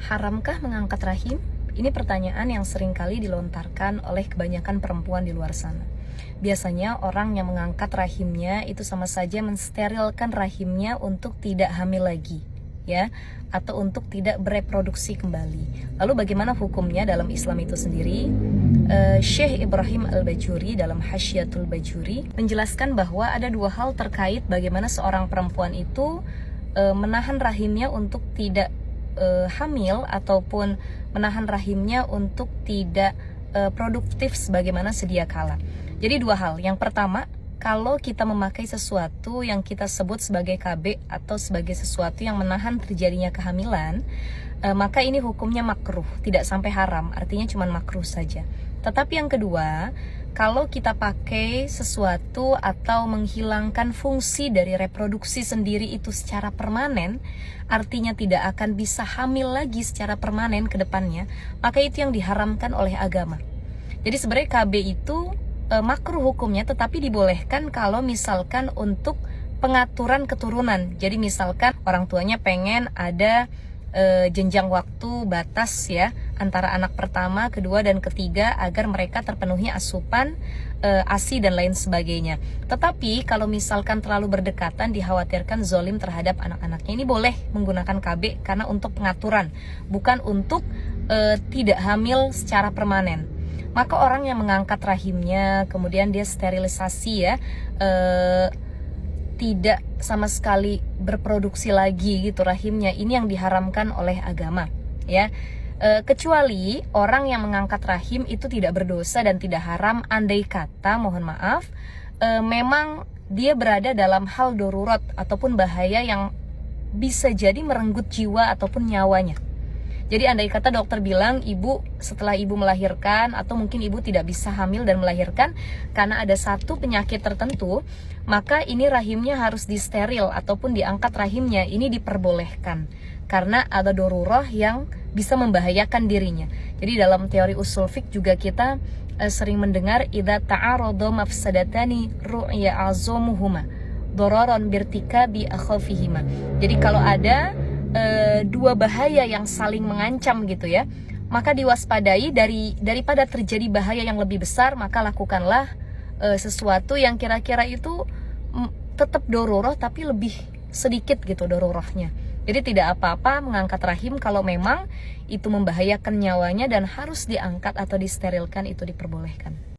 Haramkah mengangkat rahim? Ini pertanyaan yang sering kali dilontarkan oleh kebanyakan perempuan di luar sana. Biasanya orang yang mengangkat rahimnya itu sama saja mensterilkan rahimnya untuk tidak hamil lagi, ya, atau untuk tidak bereproduksi kembali. Lalu bagaimana hukumnya dalam Islam itu sendiri? Syekh Ibrahim Al-Bajuri dalam Hasyiatul Bajuri menjelaskan bahwa ada dua hal terkait bagaimana seorang perempuan itu menahan rahimnya untuk tidak hamil ataupun menahan rahimnya untuk tidak produktif sebagaimana sedia kala. Jadi dua hal. Yang pertama, kalau kita memakai sesuatu yang kita sebut sebagai KB atau sebagai sesuatu yang menahan terjadinya kehamilan, maka ini hukumnya makruh, tidak sampai haram, artinya cuma makruh saja. Tetapi yang kedua, kalau kita pakai sesuatu atau menghilangkan fungsi dari reproduksi sendiri itu secara permanen, artinya tidak akan bisa hamil lagi secara permanen ke depannya, maka itu yang diharamkan oleh agama. Jadi sebenarnya KB itu makruh hukumnya, tetapi dibolehkan kalau misalkan untuk pengaturan keturunan. Jadi misalkan orang tuanya pengen ada jenjang waktu batas ya antara anak pertama, kedua, dan ketiga agar mereka terpenuhi asupan ASI dan lain sebagainya. Tetapi kalau misalkan terlalu berdekatan dikhawatirkan zolim terhadap anak-anaknya, ini boleh menggunakan KB karena untuk pengaturan, bukan untuk tidak hamil secara permanen. Maka orang yang mengangkat rahimnya kemudian dia sterilisasi ya, tidak sama sekali berproduksi lagi gitu rahimnya, ini yang diharamkan oleh agama ya. Kecuali orang yang mengangkat rahim itu tidak berdosa dan tidak haram, andai kata, mohon maaf, memang dia berada dalam hal darurat ataupun bahaya yang bisa jadi merenggut jiwa ataupun nyawanya. Jadi andai kata dokter bilang ibu setelah ibu melahirkan atau mungkin ibu tidak bisa hamil dan melahirkan karena ada satu penyakit tertentu, maka ini rahimnya harus disteril ataupun diangkat rahimnya, ini diperbolehkan karena ada darurah yang bisa membahayakan dirinya. Jadi dalam teori usul fiqh juga kita sering mendengar idza ta'arada mafsadatani ru'ya azamuhuma dararan birtikabi akhafihima. Jadi kalau ada dua bahaya yang saling mengancam gitu ya, maka diwaspadai daripada terjadi bahaya yang lebih besar, maka lakukanlah sesuatu yang kira-kira itu tetap darurah tapi lebih sedikit gitu darurahnya. Jadi tidak apa-apa mengangkat rahim kalau memang itu membahayakan nyawanya dan harus diangkat atau disterilkan, itu diperbolehkan.